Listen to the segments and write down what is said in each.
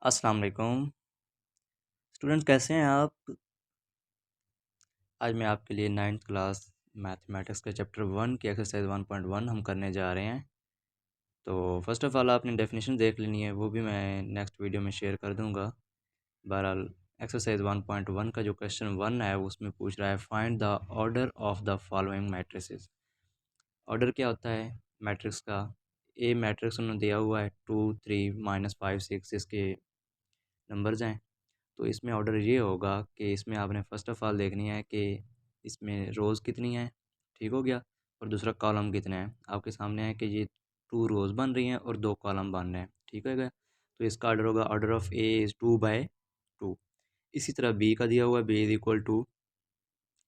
अस्सलाम वालेकुम स्टूडेंट्स, कैसे हैं आप। आज मैं आपके लिए नाइन्थ क्लास मैथमेटिक्स के चैप्टर 1 की एक्सरसाइज 1.1 हम करने जा रहे हैं। तो फर्स्ट ऑफ़ ऑल आपने डेफिनेशन देख लेनी है, वो भी मैं नेक्स्ट वीडियो में शेयर कर दूंगा। बहरहाल एक्सरसाइज 1.1 का जो क्वेश्चन 1 है उसमें पूछ रहा है find the order of the following matrices. Order क्या होता है मैट्रिक्स का। ए मैट्रिक्स उन्होंने दिया हुआ है 2 3 -5 6 इसके नंबर्स हैं। तो इसमें ऑर्डर ये होगा कि इसमें आपने फ़र्स्ट ऑफ़ ऑल देखनी है कि इसमें रोज़ कितनी हैं, ठीक हो गया। और दूसरा कॉलम कितने हैं, आपके सामने है कि ये 2 रोज़ बन रही हैं और 2 कॉलम बन रहे हैं, ठीक है गया। तो इसका ऑर्डर होगा ऑर्डर ऑफ़ ए इज़ 2/2। इसी तरह बी का दिया हुआ है बी इज़ इक्वल टू,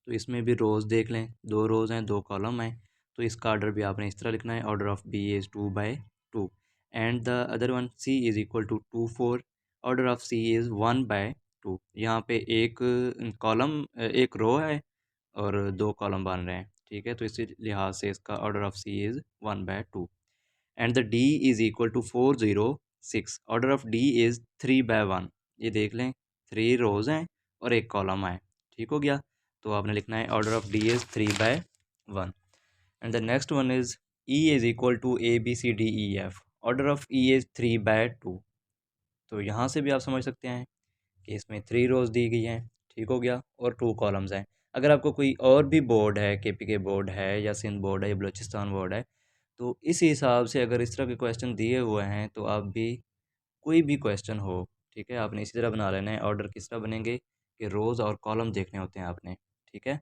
तो इसमें भी रोज़ देख लें, 2 रोज़ हैं 2 कॉलम हैं। तो इसका ऑर्डर भी आपने इस तरह लिखना है order of b is 2/2 and the other one c is equal to 2 4। Order of c is 1/2। यहाँ पे एक कॉलम एक रो है और 2 कॉलम बन रहे हैं, ठीक है। तो इसी लिहाज से इसका order of c is 1/2 and the d is equal to 4 0 6। Order of d is 3/1। ये देख लें 3 रोज़ हैं और एक कॉलम है, ठीक हो गया। तो आपने लिखना है order of d is 3/1 and the next one is e is equal to ABCDEF। Order of e is 3/2। तो यहाँ से भी आप समझ सकते हैं कि इसमें 3 रोज़ दी गई हैं, ठीक हो गया, और 2 कॉलम्स हैं। अगर आपको कोई और भी बोर्ड है, KPK बोर्ड है या सिंध बोर्ड है या बलूचिस्तान बोर्ड है, तो इस हिसाब से अगर इस तरह के क्वेश्चन दिए हुए हैं तो आप भी कोई भी क्वेश्चन हो, ठीक है, आपने इसी तरह बना लेना है। ऑर्डर किस तरह बनेंगे कि रोज़ और कॉलम देखने होते हैं आपने, ठीक है।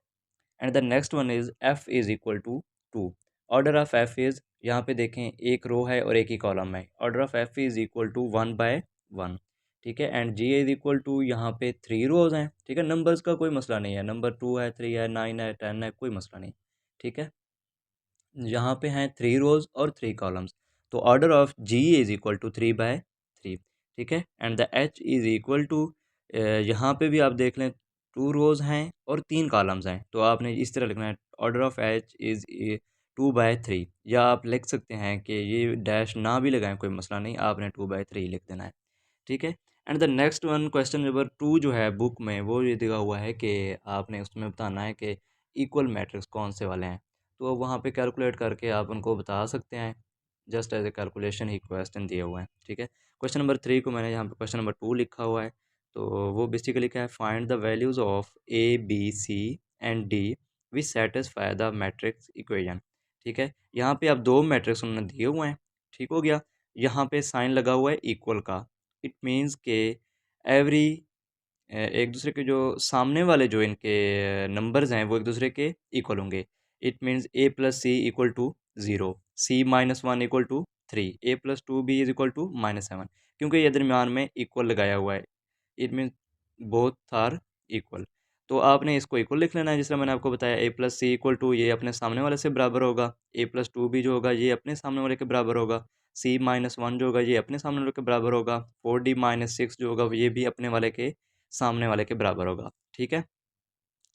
And the next one is f is equal to 2। Order of f is, यहाँ पे देखें एक रो है और एक ही कॉलम है। Order of f is equal to 1/1, ठीक है। And g is equal to, यहाँ पे 3 रोज़ हैं, ठीक है। नंबर्स का कोई मसला नहीं है, नंबर 2 है 3 है 9 है 10 है, कोई मसला नहीं, ठीक है। यहाँ पे हैं 3 रोज़ और 3 कॉलम्स। तो order of g is equal to 3/3, ठीक है। And the h is equal to, यहाँ पे भी आप देख लें 2 रोज़ हैं और 3 कॉलम्स हैं। तो आपने इस तरह लिखना है ऑर्डर ऑफ एच इज़ 2/3, या आप लिख सकते हैं कि ये डैश ना भी लगाएं, कोई मसला नहीं, आपने 2/3 लिख देना है, ठीक है। And the next one question number 2 जो है बुक में, वो ये दिया हुआ है कि आपने उसमें बताना है कि इक्वल मैट्रिक्स कौन से वाले हैं। तो वहाँ पे कैलकुलेट करके आप उनको बता सकते हैं, जस्ट एज ए कैलकुलेशन ही क्वेश्चन दिए हुए हैं, ठीक है। क्वेश्चन नंबर 3 को मैंने यहाँ पे क्वेश्चन नंबर 2 लिखा हुआ है। तो वो बेसिकली क्या है, find the values of A B C and D which satisfy the matrix equation, ठीक है। यहाँ पे आप 2 मैट्रिक्स उन्होंने दिए हुए हैं, ठीक हो गया। यहाँ पे साइन लगा हुआ है इक्वल का। इट मीन्स के एवरी एक दूसरे के जो सामने वाले जो इनके नंबर्स हैं वो एक दूसरे के इक्वल होंगे। It means A+C equal to 0, C-1 equal to 3, A+2B is equal to -7, क्योंकि ये दरमियान में इक्वल लगाया हुआ है। It means both are equal. तो आपने इसको इक्वल लिख लेना है, जिस तरह मैंने आपको बताया A+C इक्वल टू, ये अपने सामने वाले से बराबर होगा। A+2B जो होगा ये अपने सामने वाले के बराबर होगा। C-1 जो होगा ये अपने सामने वाले के बराबर होगा। 4D-6 जो होगा ये भी अपने वाले के सामने वाले के बराबर होगा, ठीक है।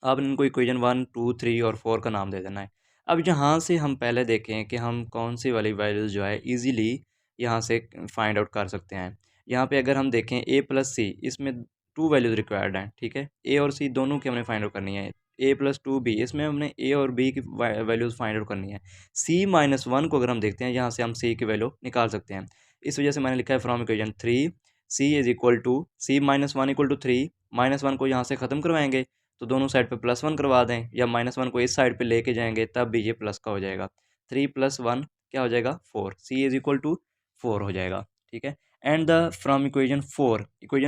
आपने इनको इक्वेशन 1 2 3 और 4 का नाम दे देना है। अब यहाँ से हम पहले देखें कि हम कौन सी वाली वैल्यूज़ जो है इजीली यहाँ से फाइंड आउट कर सकते हैं। यहाँ पे अगर हम देखें A+C, इसमें 2 वैल्यूज़ रिक्वायर्ड हैं, ठीक है। A और C दोनों की हमने फाइंड आउट करनी है। A+2B, इसमें हमने A और B की वैल्यूज़ फाइंड आउट करनी है। C-1 को अगर हम देखते हैं, यहाँ से हम C की वैल्यू निकाल सकते हैं। इस वजह से मैंने लिखा है from equation 3 C is equal to C-1 equal to 3, -1 को यहाँ से ख़त्म करवाएंगे तो दोनों साइड पे +1 करवा दें, या -1 को इस साइड पे लेके जाएंगे तब भी ये प्लस का हो जाएगा। 3 + 1 क्या हो जाएगा 4, C इज़ इक्वल टू 4 हो जाएगा, ठीक है। एंड द फ्रॉम इक्वेशन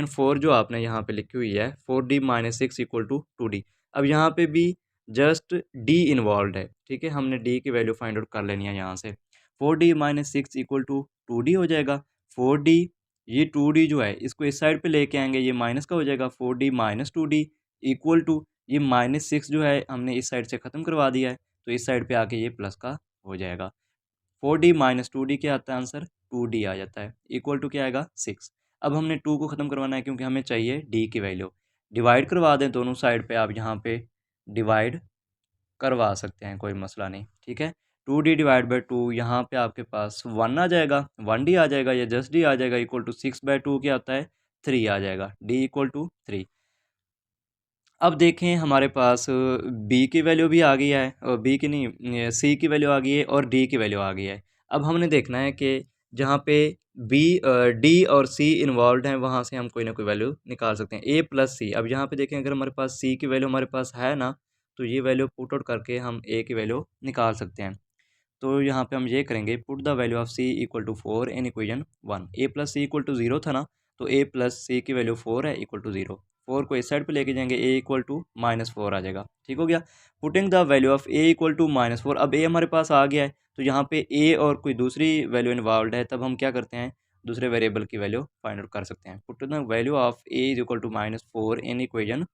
4 जो आपने यहाँ पे लिखी हुई है 4D-6 इक्वल टू 2D। अब यहाँ पे भी जस्ट D इन्वॉल्व है, ठीक है। हमने D की वैल्यू फाइंड आउट कर लेनी है यहाँ से। 4D-6 इक्वल टू 2D हो जाएगा। 4D, ये 2D जो है इसको इस साइड पे लेके आएंगे, ये माइनस का हो जाएगा। 4D-2D इक्वल टू, ये -6 जो है हमने इस साइड से ख़त्म करवा दिया है, तो इस साइड पे आके ये प्लस का हो जाएगा। 4D-2D क्या आता है आंसर, 2D आ जाता है। इक्वल टू क्या आएगा 6। अब हमने 2 को ख़त्म करवाना है क्योंकि हमें चाहिए D की वैल्यू। डिवाइड करवा दें दोनों साइड पे, आप यहाँ पे डिवाइड करवा सकते हैं, कोई मसला नहीं, ठीक है। 2D/2, यहाँ पे आपके पास 1 आ जाएगा, 1D आ जाएगा या जस्ट D आ जाएगा। इक्वल टू 6/2 क्या होता है 3 आ जाएगा, d इक्वल टू 3। अब देखें हमारे पास b की वैल्यू भी आ गई है, और b की नहीं, c की वैल्यू आ गई है और d की वैल्यू आ गई है। अब हमने देखना है कि जहाँ पे b d और c इन्वॉल्व हैं वहाँ से हम कोई ना कोई वैल्यू निकाल सकते हैं, a प्लस c। अब यहाँ पे देखें अगर हमारे पास c की वैल्यू हमारे पास है ना, तो ये वैल्यू पुट आउट करके हम a की वैल्यू निकाल सकते हैं। तो यहाँ पे हम ये करेंगे, put the value of c equal to 4 in equation 1। a plus c equal to 0 था ना, तो a प्लस सी की वैल्यू 4 है इक्वल टू 0। 4 को इस साइड पे लेके जाएंगे, a इक्वल टू -4 आ जाएगा। ठीक हो गया। Putting the value of a equal to -4। अब a हमारे पास आ गया है, तो यहाँ पे a और कोई दूसरी वैल्यू इन्वॉल्व है, तब हम क्या करते हैं, दूसरे वेरिएबल की वैल्यू फाइंड आउट कर सकते हैं। Put the value of a is equal to -4 in equation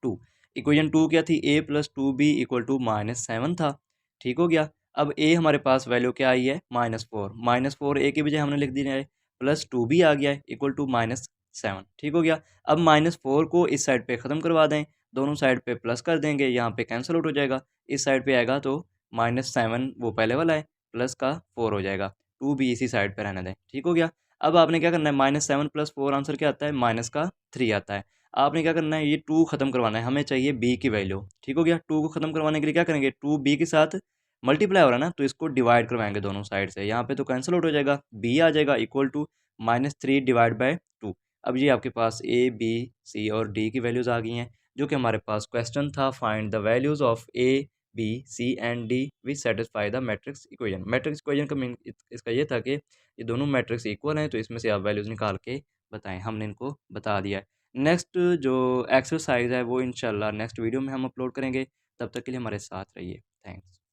2। Equation 2 क्या थी, a plus 2b equal to -7 था। ठीक हो गया। अब a हमारे पास वैल्यू क्या आई है, -4। -4 a की बजाय हमने लिख दिया है, प्लस 2b आ गया है इक्वल टू -7। ठीक हो गया। अब -4 को इस साइड पे ख़त्म करवा दें, दोनों साइड पे प्लस कर देंगे, यहाँ पे कैंसिल आउट हो जाएगा। इस साइड पे आएगा तो -7 वो पहले वाला है, प्लस का 4 हो जाएगा। 2b इसी साइड पे रहने दें। ठीक हो गया। अब आपने क्या करना है, -7 प्लस 4 आंसर क्या आता है, -3 आता है। आपने क्या करना है, ये 2 खत्म करवाना है, हमें चाहिए b की वैल्यू। ठीक हो गया। 2 को खत्म करवाने के लिए क्या करेंगे, 2 b के साथ मल्टीप्लाई हो रहा है ना, तो इसको डिवाइड करवाएंगे दोनों साइड से। यहाँ पे तो कैंसिल आउट हो जाएगा, b आ जाएगा इक्वल टू -3 डिवाइड बाय 2। अब ये आपके पास a b c और d की वैल्यूज़ आ गई हैं, जो कि हमारे पास क्वेश्चन था, find the values of a b c and d which satisfy the matrix equation. Matrix equation का मीन इसका ये था कि ये दोनों मैट्रिक्स इक्वल हैं, तो इसमें से आप वैल्यूज़ निकाल के बताएं। हमने इनको बता दिया है। नेक्स्ट जो एक्सरसाइज है वो इंशाल्लाह नेक्स्ट वीडियो में हम अपलोड करेंगे। तब तक के लिए हमारे साथ रहिए। थैंक्स।